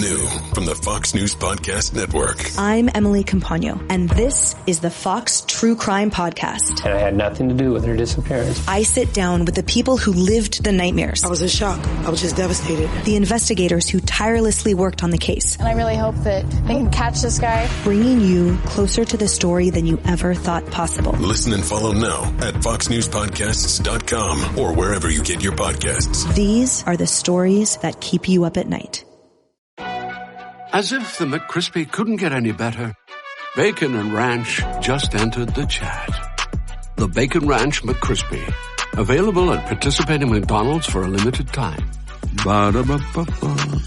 New from the Fox News Podcast Network. I'm Emily Campagno, and this is the Fox True Crime Podcast. And I had nothing to do with her disappearance. I sit down with the people who lived the nightmares. I was in shock. I was just devastated. The investigators who tirelessly worked on the case. And I really hope that they can catch this guy. Bringing you closer to the story than you ever thought possible. Listen and follow now at foxnewspodcasts.com or wherever you get your podcasts. These are the stories that keep you up at night. As if the McCrispy couldn't get any better, Bacon and Ranch just entered the chat. The Bacon Ranch McCrispy, available at participating McDonald's for a limited time. Ba-da-ba-ba-ba.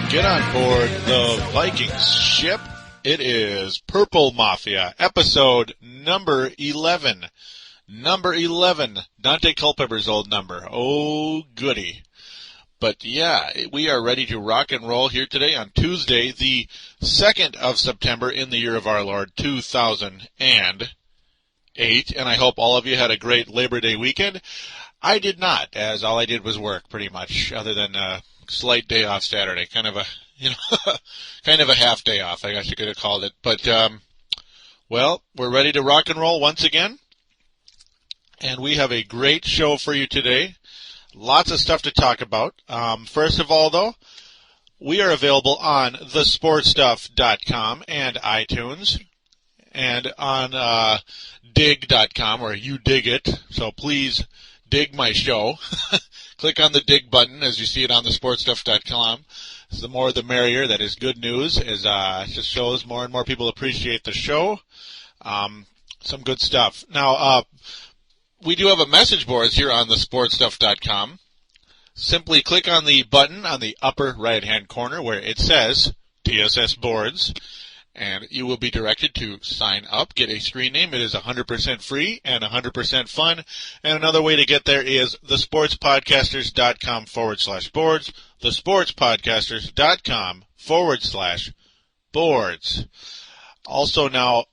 Get on board the Vikings ship. It is Purple Mafia, episode number 11. Number 11, Dante Culpepper's old number. Oh, goody. But yeah, we are ready to rock and roll here today on Tuesday, the 2nd of September in the year of our Lord, 2008. And I hope all of you had a great Labor Day weekend. I did not, as all I did was work pretty much, other than slight day off Saturday, kind of a half day off, I guess you could have called it. But, well, we're ready to rock and roll once again. And we have a great show for you today. Lots of stuff to talk about. First of all, though, we are available on thesportstuff.com and iTunes and on dig.com, where you dig it. So please dig my show. Click on the dig button as you see it on thesportstuff.com. The more the merrier. That is good news. It just shows more and more people appreciate the show. Some good stuff. Now, we do have a message board here on thesportstuff.com. Simply click on the button on the upper right-hand corner where it says TSS Boards, and you will be directed to sign up, get a screen name. It is 100% free and 100% fun. And another way to get there is thesportspodcasters.com/boards, thesportspodcasters.com/boards. Also now,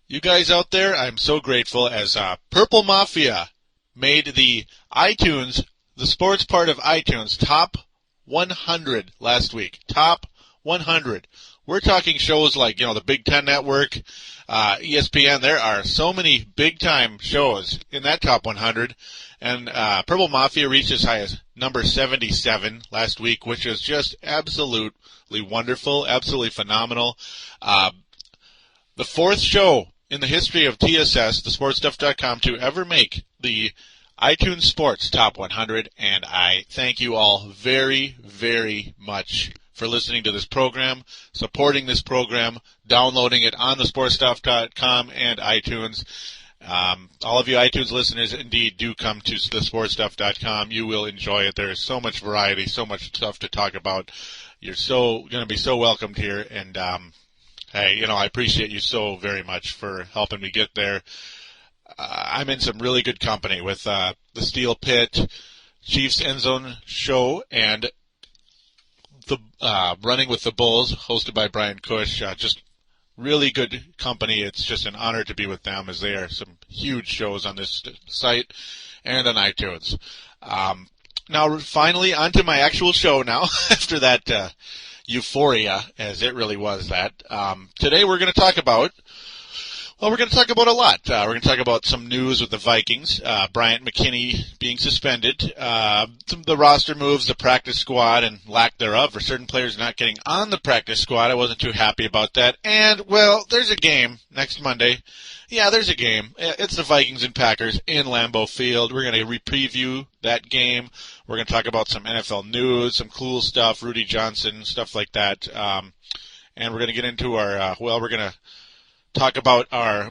you guys out there, I'm so grateful as Purple Mafia made the iTunes, the sports part of iTunes, top 100 last week. Top 100. We're talking shows like, the Big Ten Network, ESPN. There are so many big-time shows in that top 100. And Purple Mafia reached as high as number 77 last week, which is just absolutely wonderful, absolutely phenomenal. The fourth show in the history of TSS, thesportstuff.com, to ever make the iTunes Sports Top 100. And I thank you all very, very much for listening to this program, supporting this program, downloading it on thesportstuff.com and iTunes. All of you iTunes listeners, indeed, do come to thesportstuff.com. You will enjoy it. There is so much variety, so much stuff to talk about. You're going to be so welcomed here. And, hey, I appreciate you so very much for helping me get there. I'm in some really good company with the Steel Pit, Chiefs End Zone Show, and the Running with the Bulls, hosted by Brian Cush. Just really good company. It's just an honor to be with them, as they are some huge shows on this site and on iTunes. Now, finally, on to my actual show now, after that euphoria, as it really was that. Today we're going to talk about a lot. We're going to talk about some news with the Vikings, Bryant McKinney being suspended, some of the roster moves, the practice squad, and lack thereof, for certain players not getting on the practice squad. I wasn't too happy about that. And, well, there's a game next Monday. Yeah, there's a game. It's the Vikings and Packers in Lambeau Field. We're going to preview that game. We're going to talk about some NFL news, some cool stuff, Rudy Johnson, stuff like that. And we're going to get into our, we're going to talk about our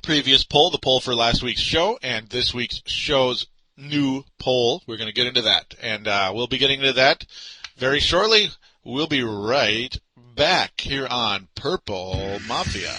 previous poll, the poll for last week's show, and this week's show's new poll. We're going to get into that, and we'll be getting into that very shortly. We'll be right back here on Purple Mafia.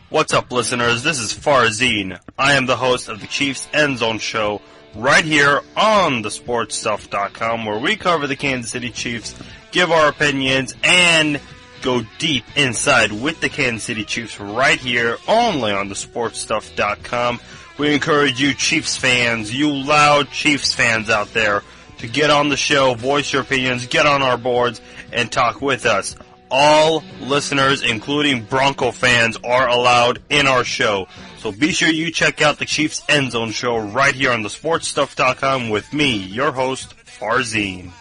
What's up, listeners? This is Farzine. I am the host of the Chiefs End Zone Show right here on thesportstuff.com, where we cover the Kansas City Chiefs, give our opinions, and go deep inside with the Kansas City Chiefs right here only on thesportstuff.com. We encourage you Chiefs fans, you loud Chiefs fans out there, to get on the show, voice your opinions, get on our boards, and talk with us. All listeners, including Bronco fans, are allowed in our show. So be sure you check out the Chiefs End Zone Show right here on thesportstuff.com with me, your host, Farzine.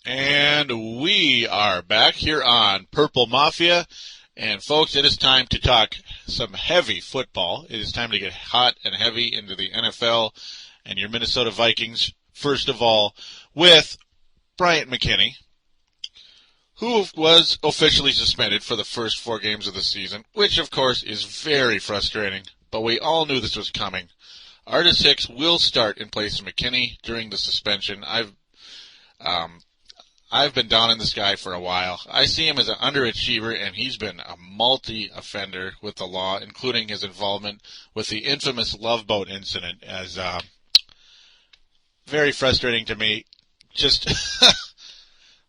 And we are back here on Purple Mafia. And folks, it is time to talk some heavy football. It is time to get hot and heavy into the NFL and your Minnesota Vikings. First of all, with Bryant McKinney, who was officially suspended for the first 4 games of the season, which of course is very frustrating, but we all knew this was coming. Artis Hicks will start in place of McKinney during the suspension. I've been down on this guy for a while. I see him as an underachiever, and he's been a multi-offender with the law, including his involvement with the infamous Love Boat incident, as very frustrating to me. Just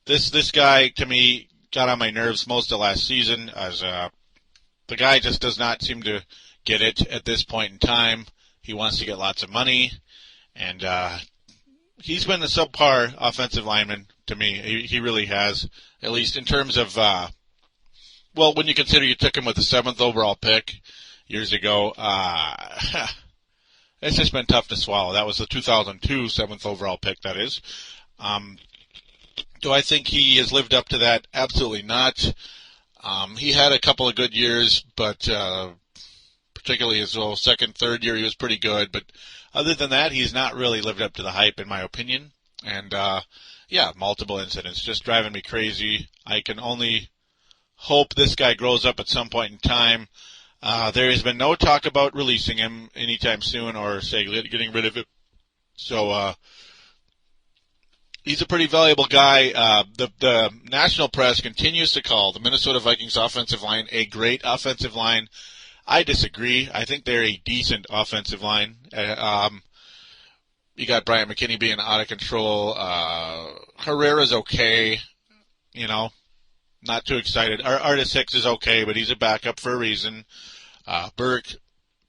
this guy, to me, got on my nerves most of last season, as the guy just does not seem to get it at this point in time. He wants to get lots of money, and he's been a subpar offensive lineman to me. He really has, at least in terms of, well, when you consider you took him with the 7th overall pick years ago, it's just been tough to swallow. That was the 2002 7th overall pick, that is. Do I think he has lived up to that? Absolutely not. He had a couple of good years, but particularly his second, third year, he was pretty good. But other than that, he's not really lived up to the hype, in my opinion. And, yeah, multiple incidents, just driving me crazy. I can only hope this guy grows up at some point in time. There has been no talk about releasing him anytime soon or, say, getting rid of him. So, he's a pretty valuable guy. The national press continues to call the Minnesota Vikings offensive line a great offensive line. I disagree. I think they're a decent offensive line. You got Bryant McKinney being out of control. Herrera's okay. Not too excited. Artis Hicks is okay, but he's a backup for a reason. Burke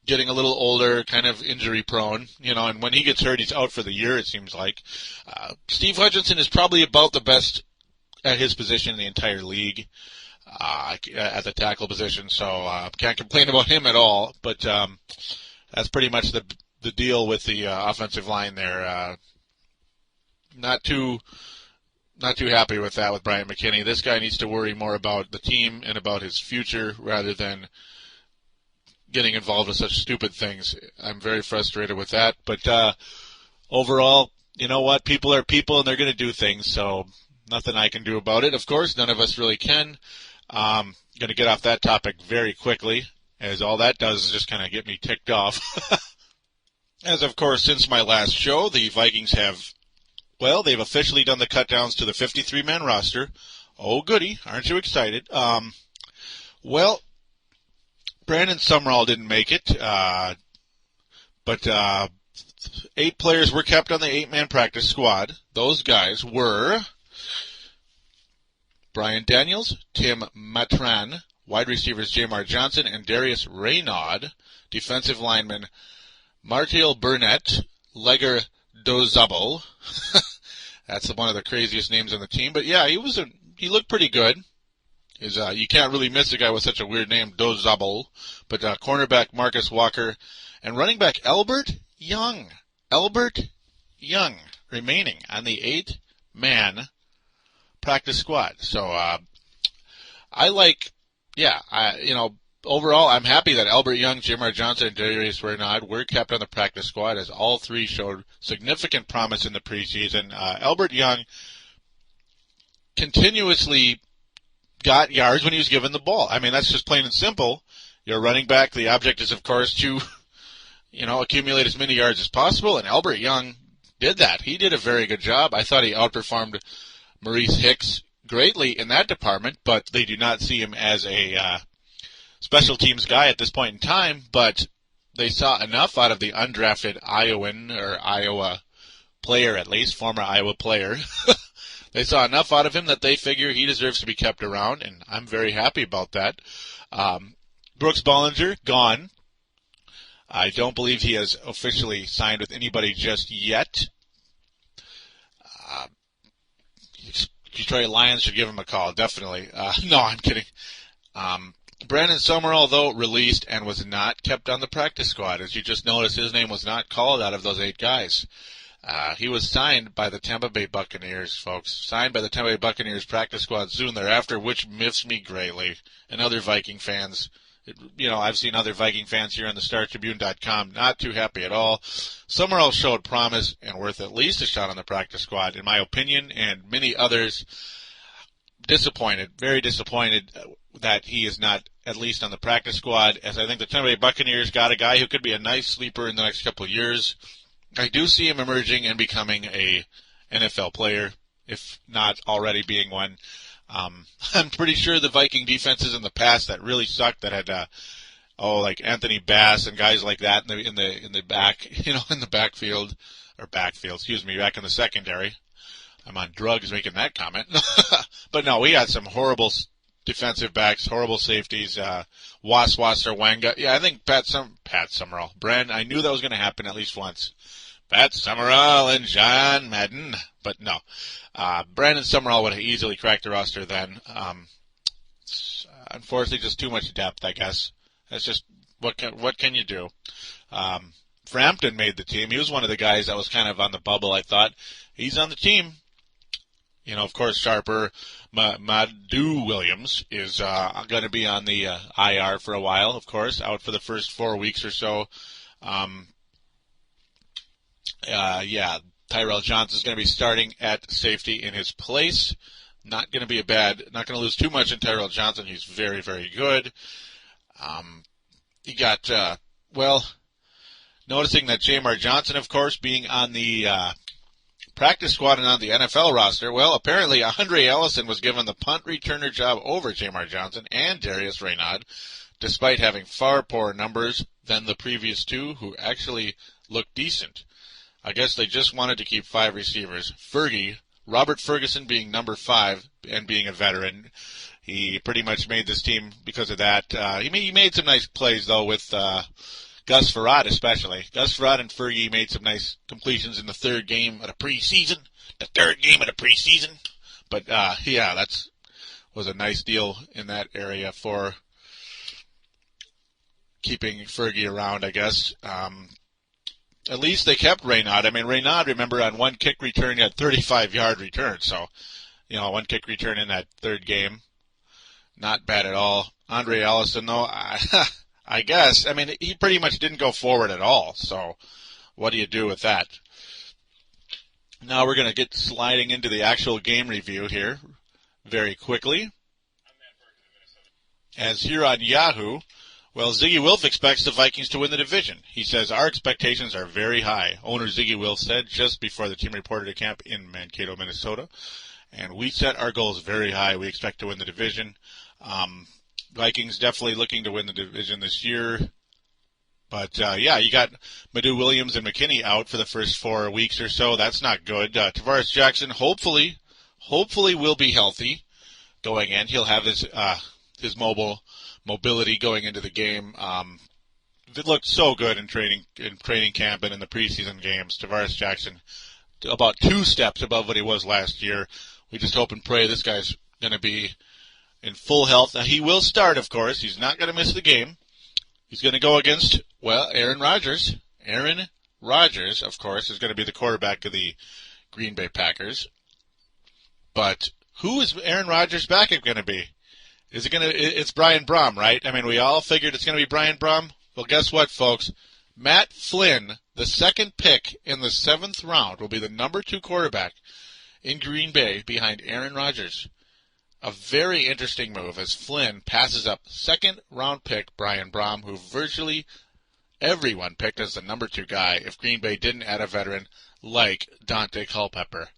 getting a little older, kind of injury prone, and when he gets hurt, he's out for the year, it seems like. Steve Hutchinson is probably about the best at his position in the entire league, at the tackle position, so can't complain about him at all, but that's pretty much the deal with the offensive line there. Not too happy with that with Bryant McKinney. This guy needs to worry more about the team and about his future rather than getting involved with such stupid things. I'm very frustrated with that. But overall, you know what? People are people, and they're going to do things, so nothing I can do about it. Of course, none of us really can. Going to get off that topic very quickly, as all that does is just kind of get me ticked off. As, of course, since my last show, the Vikings they've officially done the cutdowns to the 53-man roster. Oh, goody. Aren't you excited? Brandon Summral didn't make it, but 8 players were kept on the 8-man practice squad. Those guys were Brian Daniels, Tim Matran, wide receivers Jamar Johnson and Darius Reynaud, defensive lineman Martial Burnett, Legger Dozabel. That's one of the craziest names on the team. But yeah, he looked pretty good. You can't really miss a guy with such a weird name, Dozabel. But cornerback Marcus Walker and running back Albert Young remaining on the 8-man practice squad. So overall, I'm happy that Albert Young, Jamar Johnson, and Darius Reynaud were kept on the practice squad, as all 3 showed significant promise in the preseason. Albert Young continuously got yards when he was given the ball. I mean, that's just plain and simple. You're running back. The object is, of course, to, accumulate as many yards as possible, and Albert Young did that. He did a very good job. I thought he outperformed Maurice Hicks greatly in that department, but they do not see him as a special teams guy at this point in time, but they saw enough out of the undrafted Iowa player, at least, former Iowa player. They saw enough out of him that they figure he deserves to be kept around, and I'm very happy about that. Brooks Bollinger, gone. I don't believe he has officially signed with anybody just yet. Detroit Lions should give him a call, definitely. No, I'm kidding. Brandon Summral, though, released and was not kept on the practice squad. As you just noticed, his name was not called out of those 8 guys. He was signed by the Tampa Bay Buccaneers, folks. Signed by the Tampa Bay Buccaneers practice squad soon thereafter, which miffs me greatly. And other Viking fans, I've seen other Viking fans here on the StarTribune.com not too happy at all. Summral showed promise and worth at least a shot on the practice squad, in my opinion, and many others disappointed, very disappointed that he is not at least on the practice squad, as I think the Tampa Bay Buccaneers got a guy who could be a nice sleeper in the next couple of years. I do see him emerging and becoming a NFL player, if not already being one. I'm pretty sure the Viking defenses in the past that really sucked, that had like Anthony Bass and guys like that in the back, in the backfield, back in the secondary. I'm on drugs making that comment. But no, we had some horrible defensive backs, horrible safeties, Wasser-Wenga. Yeah, I think Pat Summerall. Brand, I knew that was going to happen at least once. Pat Summerall and John Madden. But no. Brandon Summral would have easily cracked the roster then. Unfortunately, just too much depth, I guess. That's just, what can you do? Frampton made the team. He was one of the guys that was kind of on the bubble, I thought. He's on the team. Of course, Sharper, Madu Williams is going to be on the IR for a while, of course, out for the first 4 weeks or so. Tyrell Johnson's going to be starting at safety in his place. Not going to lose too much in Tyrell Johnson. He's very, very good. He got, noticing that Jamar Johnson, of course, being on the practice squad and on the NFL roster, well, apparently Andre Ellison was given the punt returner job over Jamar Johnson and Darius Reynaud, despite having far poorer numbers than the previous 2, who actually looked decent. I guess they just wanted to keep 5 receivers. Robert Ferguson being number 5 and being a veteran. He pretty much made this team because of that. He made some nice plays, though, with Gus Farad especially. Gus Farad and Fergie made some nice completions in the third game of the preseason. But, that was a nice deal in that area for keeping Fergie around, I guess. At least they kept Reynaud. I mean, Reynaud, remember, on one kick return, he had 35-yard return. So, one kick return in that third game. Not bad at all. Andre Ellison, though, I guess. I mean, he pretty much didn't go forward at all. So, what do you do with that? Now we're going to get sliding into the actual game review here very quickly. As here on Yahoo, well, Ziggy Wilf expects the Vikings to win the division. He says, our expectations are very high. Owner Ziggy Wilf said just before the team reported to camp in Mankato, Minnesota. And we set our goals very high. We expect to win the division. Vikings definitely looking to win the division this year. But, you got Madu Williams and McKinney out for the first 4 weeks or so. That's not good. Tavares Jackson hopefully will be healthy going in. He'll have his mobility going into the game. It looked so good in training camp and in the preseason games. Tavares Jackson about 2 steps above what he was last year. We just hope and pray this guy's going to be in full health. Now, he will start, of course. He's not going to miss the game. He's going to go against, Aaron Rodgers. Aaron Rodgers, of course, is going to be the quarterback of the Green Bay Packers. But who is Aaron Rodgers' backup going to be? It's Brian Brom, right? I mean, we all figured it's going to be Brian Brom. Well, guess what, folks? Matt Flynn, the second pick in the 7th round, will be the number 2 quarterback in Green Bay behind Aaron Rodgers. a very interesting move as Flynn passes up second-round pick Brian Brohm, who virtually everyone picked as the number 2 guy if Green Bay didn't add a veteran like Dante Culpepper.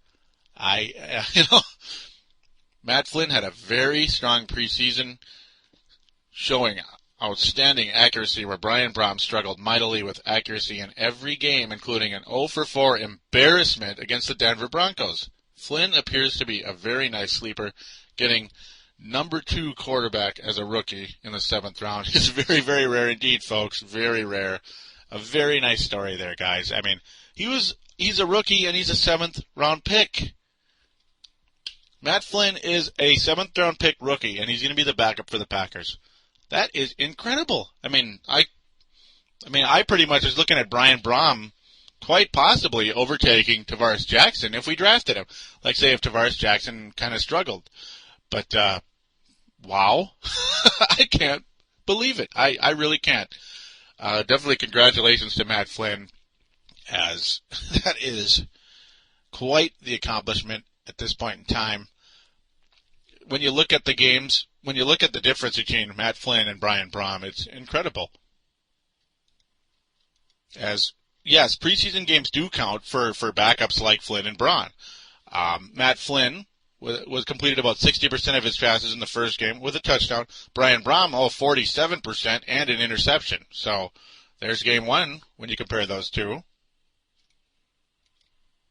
Matt Flynn had a very strong preseason, showing outstanding accuracy where Brian Brohm struggled mightily with accuracy in every game, including an 0-for-4 embarrassment against the Denver Broncos. Flynn appears to be a very nice sleeper. Getting number 2 quarterback as a rookie in the 7th round is very, very rare indeed, folks. Very rare. A very nice story there, guys. I mean, he's a rookie and he's a 7th round pick. Matt Flynn is a 7th round pick rookie, and he's going to be the backup for the Packers. That is incredible. I pretty much was looking at Brian Brohm quite possibly overtaking Tavares Jackson if we drafted him. Like, say, if Tavares Jackson kind of struggled. But, wow. I can't believe it. I really can't. Definitely congratulations to Matt Flynn, as that is quite the accomplishment at this point in time. When you look at the games, when you look at the difference between Matt Flynn and Brian Brohm, it's incredible. As, yes, preseason games do count for backups like Flynn and Brohm. Matt Flynn was completed about 60% of his passes in the first game with a touchdown. Brian Brohm, 47% and an interception. So there's game 1 when you compare those two.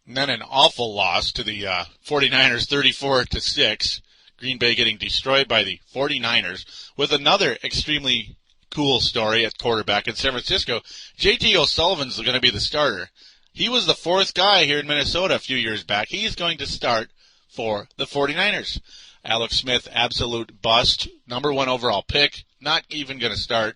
And then an awful loss to the 49ers, 34-6. Green Bay getting destroyed by the 49ers with another extremely cool story at quarterback in San Francisco. J.T. O'Sullivan's going to be the starter. He was the 4th guy here in Minnesota a few years back. He's going to start for the 49ers. Alex Smith, absolute bust. Number 1 overall pick. Not even going to start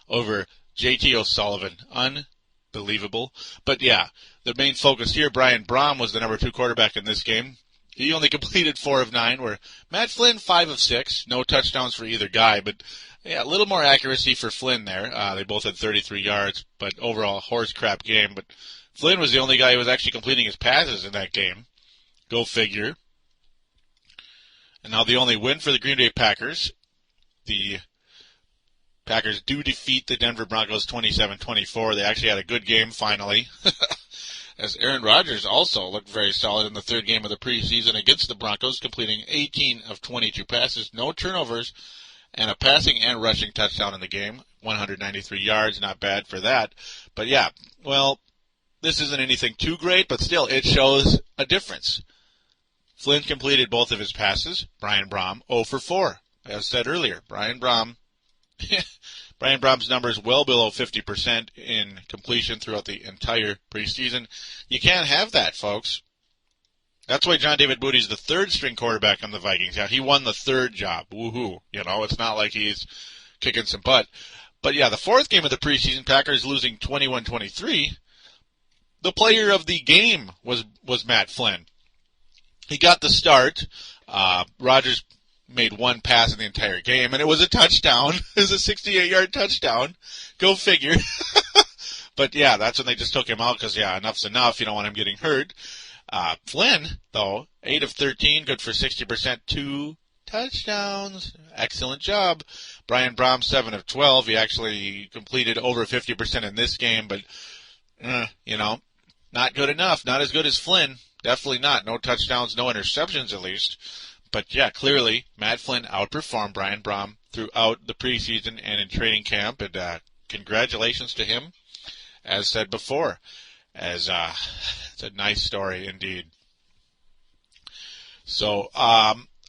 over J.T. O'Sullivan. Unbelievable. But yeah, the main focus here, Brian Brohm was the number 2 quarterback in this game. He only completed 4 of 9, where Matt Flynn 5 of 6. No touchdowns for either guy, but yeah, a little more accuracy for Flynn there. They both had 33 yards, but overall horse crap game. But Flynn was the only guy who was actually completing his passes in that game. Go figure. And now the only win for the Green Bay Packers. The Packers do defeat the Denver Broncos 27-24. They actually had a good game finally. As Aaron Rodgers also looked very solid in the 3rd game of the preseason against the Broncos, completing 18 of 22 passes, no turnovers, and a passing and rushing touchdown in the game. 193 yards, not bad for that. But yeah, well, this isn't anything too great, but still, it shows a difference. Flynn completed both of his passes. Brian Brohm, 0-for-4. As said earlier, Brian Brohm's numbers well below 50% in completion throughout the entire preseason. You can't have that, folks. That's why John David Booty's the 3rd string quarterback on the Vikings. Yeah, he won the 3rd job. Woohoo. It's not like he's kicking some butt. But yeah, the 4th game of the preseason, Packers losing 21-23. The player of the game was Matt Flynn. He got the start. Rodgers made 1 pass in the entire game, and it was a touchdown. It was a 68-yard touchdown. Go figure. But, yeah, that's when they just took him out because, yeah, enough's enough. You don't want him getting hurt. Flynn, though, 8 of 13, good for 60%, 2 touchdowns. Excellent job. Brian Brohm, 7 of 12. He actually completed over 50% in this game, but, not good enough. Not as good as Flynn. Definitely not. No touchdowns, no interceptions at least. But, yeah, clearly, Matt Flynn outperformed Brian Brohm throughout the preseason and in training camp. And congratulations to him, as said before. It's a nice story indeed. So,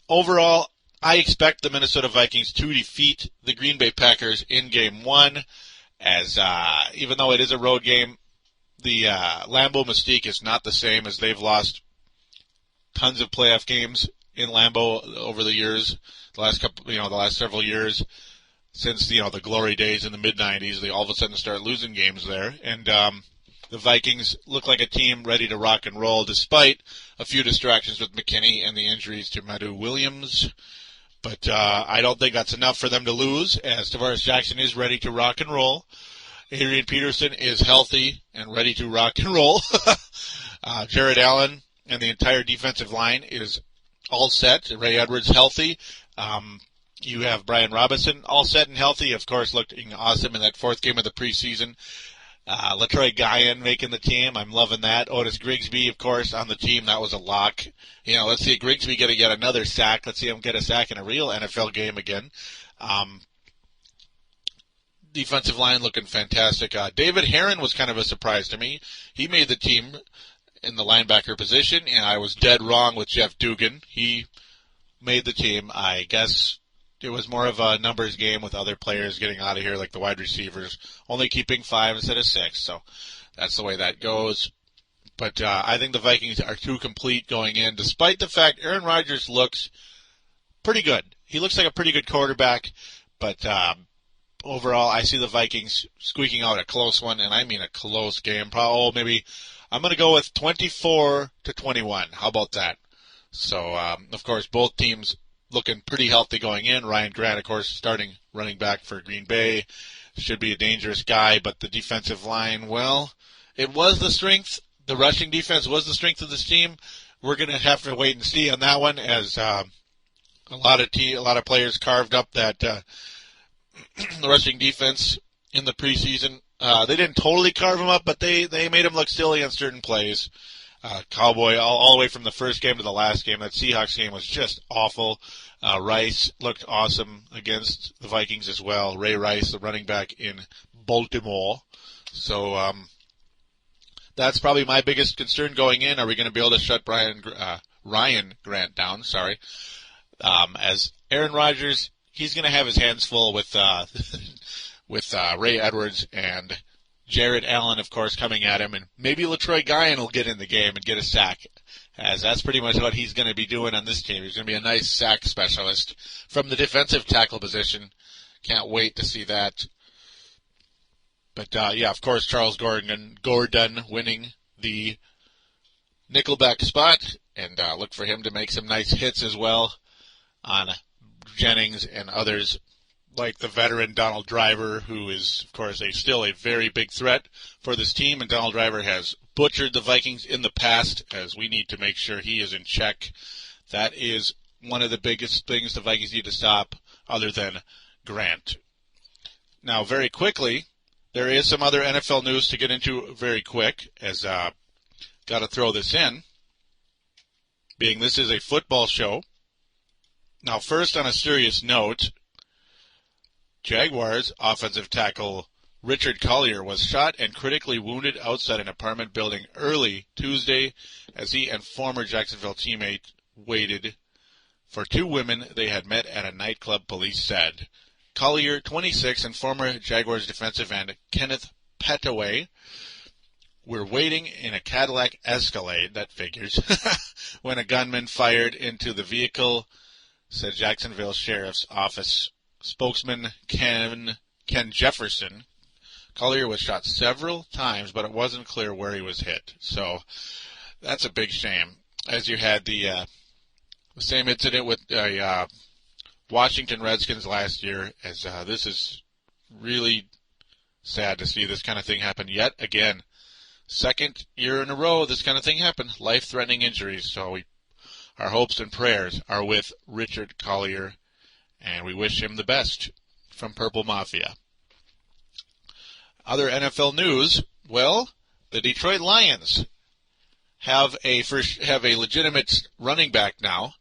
overall, I expect the Minnesota Vikings to defeat the Green Bay Packers in Game 1. As even though it is a road game, the Lambeau mystique is not the same, as they've lost tons of playoff games in Lambeau over the years, the last several years, since the glory days in the mid-90s. They all of a sudden start losing games there, and the Vikings look like a team ready to rock and roll, despite a few distractions with McKinney and the injuries to Madu Williams. But I don't think that's enough for them to lose, as Tavares Jackson is ready to rock and roll. Adrian Peterson is healthy and ready to rock and roll. Jared Allen and the entire defensive line is all set. Ray Edwards healthy. You have Brian Robinson all set and healthy. Of course, looking awesome in that fourth game of the preseason. LaTroy Guyan making the team. I'm loving that. Otis Grigsby, of course, on the team. That was a lock. Let's see Grigsby get yet another sack. Let's see him get a sack in a real NFL game again. Defensive line looking fantastic. David Herron was kind of a surprise to me. He made the team in the linebacker position, and I was dead wrong with Jeff Dugan. He made the team. I guess it was more of a numbers game with other players getting out of here, like the wide receivers, only keeping 5 instead of 6. So that's the way that goes. But I think the Vikings are too complete going in, despite the fact Aaron Rodgers looks pretty good. He looks like a pretty good quarterback, but overall, I see the Vikings squeaking out a close one, and I mean a close game. Maybe I'm going to go with 24-21. How about that? So, of course, both teams looking pretty healthy going in. Ryan Grant, of course, starting running back for Green Bay. Should be a dangerous guy, but the defensive line, well, it was the strength. The rushing defense was the strength of this team. We're going to have to wait and see on that one, as a lot of players carved up that the rushing defense in the preseason. They didn't totally carve them up, but they made them look silly on certain plays. Cowboy, all the way from the first game to the last game. That Seahawks game was just awful. Rice looked awesome against the Vikings as well. Ray Rice, the running back in Baltimore. So that's probably my biggest concern going in. Are we going to be able to shut Ryan Grant down? As Aaron Rodgers, he's going to have his hands full with Ray Edwards and Jared Allen, of course, coming at him, and maybe LaTroy Guyan will get in the game and get a sack, as that's pretty much what he's going to be doing on this team. He's going to be a nice sack specialist from the defensive tackle position. Can't wait to see that. But, of course, Charles Gordon winning the nickelback spot, and look for him to make some nice hits as well on Jennings and others, like the veteran Donald Driver, who is, of course, still a very big threat for this team. And Donald Driver has butchered the Vikings in the past, as we need to make sure he is in check. That is one of the biggest things the Vikings need to stop, other than Grant. Now, very quickly, there is some other NFL news to get into very quick, as got to throw this in, being this is a football show. Now, first, on a serious note, Jaguars offensive tackle Richard Collier was shot and critically wounded outside an apartment building early Tuesday as he and former Jacksonville teammate waited for 2 women they had met at a nightclub, police said. Collier, 26, and former Jaguars defensive end Kenneth Petaway were waiting in a Cadillac Escalade, that figures, when a gunman fired into the vehicle, said Jacksonville Sheriff's Office spokesman Ken Jefferson. Collier was shot several times, but it wasn't clear where he was hit. So that's a big shame. As you had the same incident with Washington Redskins last year, as this is really sad to see this kind of thing happen yet again. Second year in a row this kind of thing happened. Life-threatening injuries. So our hopes and prayers are with Richard Collier, and we wish him the best from Purple Mafia. Other NFL news, well, the Detroit Lions have a legitimate running back now,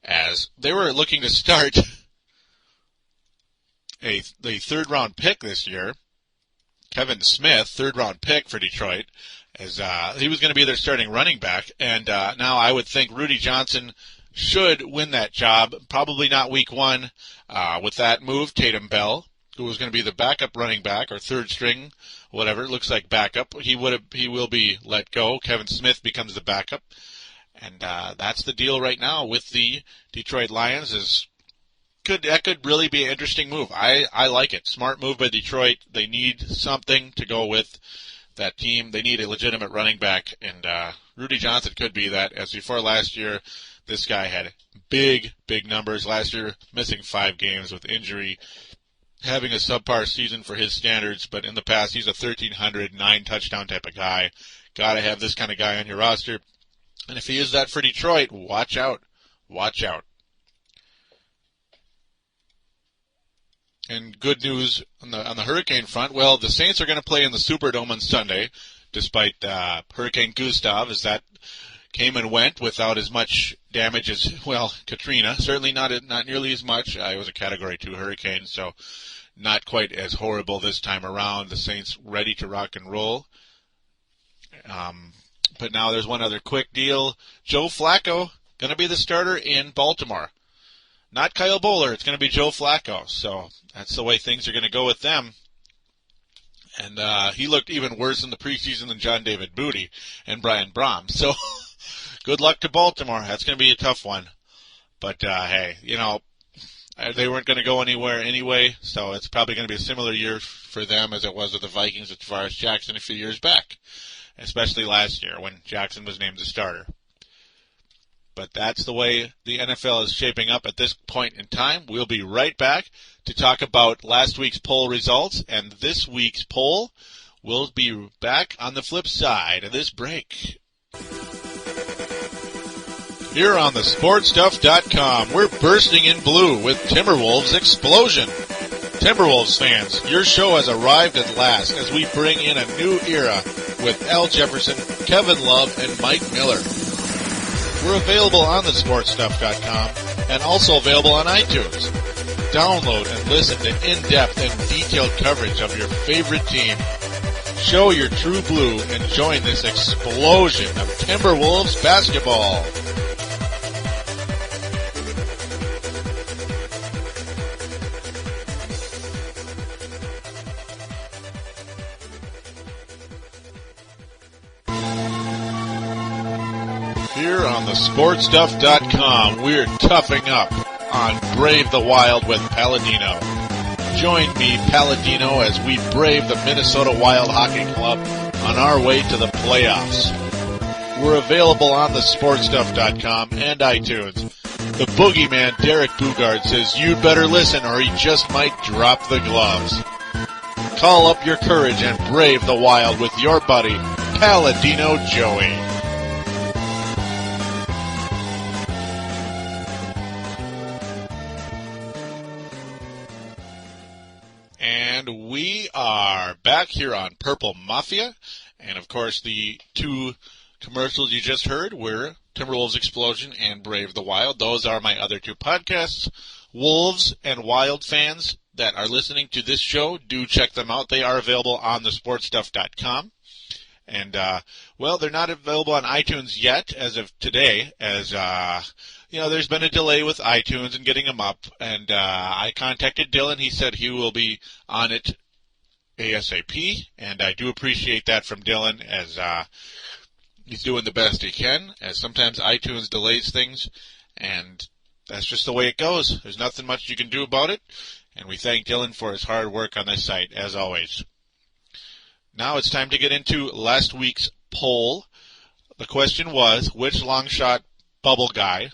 as they were looking to start the third-round pick this year. Kevin Smith, third-round pick for Detroit, as he was going to be their starting running back, and now I would think Rudy Johnson should win that job, probably not week 1. With that move, Tatum Bell, who was going to be the backup running back or third string, whatever, it looks like backup, he will be let go. Kevin Smith becomes the backup, and that's the deal right now with the Detroit Lions. That could really be an interesting move. I like it. Smart move by Detroit. They need something to go with that team. They need a legitimate running back, and Rudy Johnson could be that. As before last year, this guy had big numbers. Last year, missing 5 games with injury, having a subpar season for his standards, but in the past, he's a 1,300, 9-touchdown type of guy. Got to have this kind of guy on your roster. And if he is that for Detroit, watch out. Watch out. And good news on the Hurricane front. Well, the Saints are going to play in the Superdome on Sunday, despite Hurricane Gustav, as that came and went without as much damage as, well, Katrina. Certainly not nearly as much. It was a Category 2 hurricane, so not quite as horrible this time around. The Saints ready to rock and roll. But now there's one other quick deal. Joe Flacco going to be the starter in Baltimore. Not Kyle Bowler. It's going to be Joe Flacco. So that's the way things are going to go with them. And he looked even worse in the preseason than John David Booty and Brian Brom. So good luck to Baltimore. That's going to be a tough one. But, hey, they weren't going to go anywhere anyway, so it's probably going to be a similar year for them as it was with the Vikings as far as Jackson a few years back, especially last year when Jackson was named the starter. But that's the way the NFL is shaping up at this point in time. We'll be right back to talk about last week's poll results and this week's poll. We'll be back on the flip side of this break. Here on thesportstuff.com, we're bursting in blue with Timberwolves Explosion. Timberwolves fans, your show has arrived at last as we bring in a new era with Al Jefferson, Kevin Love, and Mike Miller. We're available on thesportstuff.com and also available on iTunes. Download and listen to in-depth and detailed coverage of your favorite team. Show your true blue and join this explosion of Timberwolves basketball. Here on thesportstuff.com, we're toughing up on Brave the Wild with Palladino. Join me, Palladino, as we brave the Minnesota Wild Hockey Club on our way to the playoffs. We're available on thesportstuff.com and iTunes. The boogeyman, Derek Bugard, says you'd better listen or he just might drop the gloves. Call up your courage and brave the Wild with your buddy, Palladino Joey. And we are back here on Purple Mafia. And, of course, the two commercials you just heard were Timberwolves Explosion and Brave the Wild. Those are my other two podcasts. Wolves and Wild fans that are listening to this show, do check them out. They are available on thesportstuff.com. And, well, they're not available on iTunes yet as of today, as there's been a delay with iTunes and getting them up. And I contacted Dylan. He said he will be on it ASAP. And I do appreciate that from Dylan, as he's doing the best he can, as sometimes iTunes delays things. And that's just the way it goes. There's nothing much you can do about it. And we thank Dylan for his hard work on this site, as always. Now it's time to get into last week's poll. The question was, which long shot bubble guy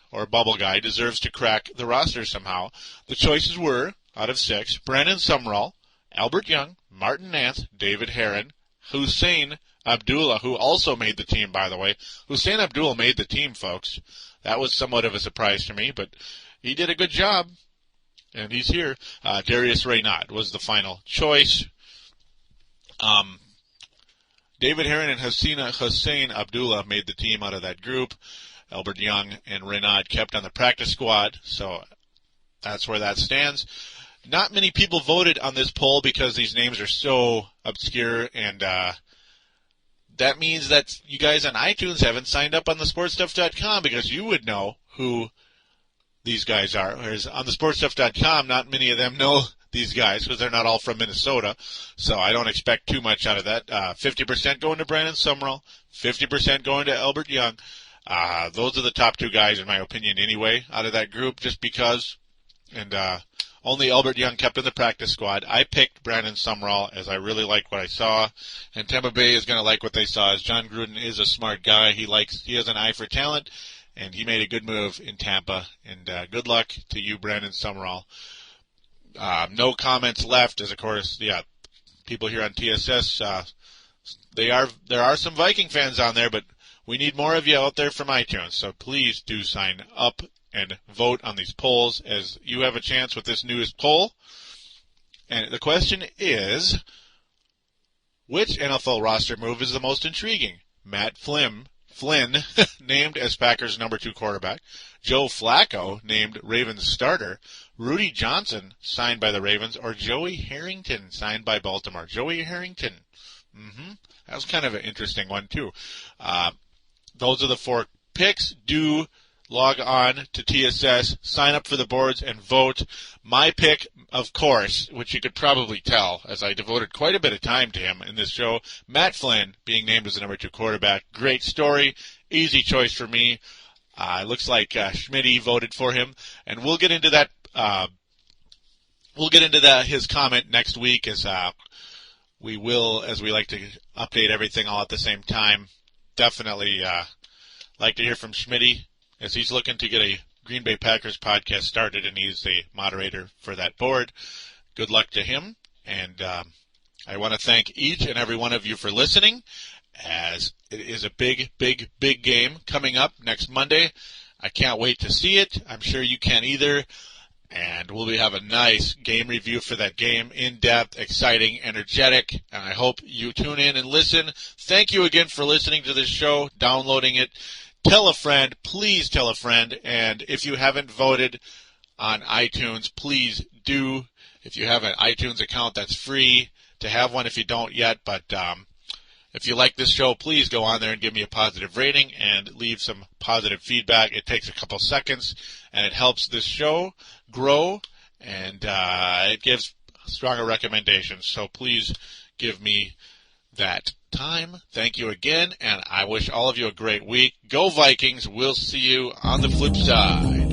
deserves to crack the roster somehow? The choices were, out of 6, Brandon Summral, Albert Young, Martin Nance, David Herron, Hussein Abdullah, who also made the team, by the way. Hussein Abdullah made the team, folks. That was somewhat of a surprise to me, but he did a good job, and he's here. Darius Reynaud was the final choice. David Herron and Hussein Abdullah made the team out of that group. Albert Young and Reynaud kept on the practice squad, so that's where that stands. Not many people voted on this poll because these names are so obscure, and that means that you guys on iTunes haven't signed up on thesportstuff.com, because you would know who these guys are. Whereas on thesportstuff.com, not many of them know these guys because they're not all from Minnesota, so I don't expect too much out of that. 50% going to Brandon Summral, 50% going to Albert Young. Those are the top two guys, in my opinion, anyway, out of that group, just because. And only Albert Young kept in the practice squad. I picked Brandon Summral as I really like what I saw, and Tampa Bay is going to like what they saw, as John Gruden is a smart guy. He has an eye for talent, and he made a good move in Tampa. And good luck to you, Brandon Summral. No comments left, as of course, people here on TSS. There are some Viking fans on there, but we need more of you out there from iTunes, so please do sign up and vote on these polls, as you have a chance with this newest poll. And the question is, which NFL roster move is the most intriguing? Matt Flynn named as Packers' number 2 quarterback. Joe Flacco named Ravens starter. Rudy Johnson signed by the Ravens, or Joey Harrington signed by Baltimore. Joey Harrington. That was kind of an interesting one, too. Those are the 4 picks. Do log on to TSS, sign up for the boards, and vote. My pick, of course, which you could probably tell, as I devoted quite a bit of time to him in this show, Matt Flynn being named as the number 2 quarterback. Great story. Easy choice for me. It looks like Schmitty voted for him, and we'll get into that. His comment next week, as we like to update everything all at the same time. Definitely like to hear from Schmitty, as he's looking to get a Green Bay Packers podcast started, and he's the moderator for that board. Good luck to him, and I want to thank each and every one of you for listening, as it is a big, big, big game coming up next Monday. I can't wait to see it. I'm sure you can't either. And we'll have a nice game review for that game, in-depth, exciting, energetic, and I hope you tune in and listen. Thank you again for listening to this show, downloading it. Tell a friend, please tell a friend, and if you haven't voted on iTunes, please do. If you have an iTunes account, that's free to have one if you don't yet, but if you like this show, please go on there and give me a positive rating and leave some positive feedback. It takes a couple seconds, and it helps this show grow, and it gives stronger recommendations. So please give me that time. Thank you again, and I wish all of you a great week. Go Vikings. We'll see you on the flip side.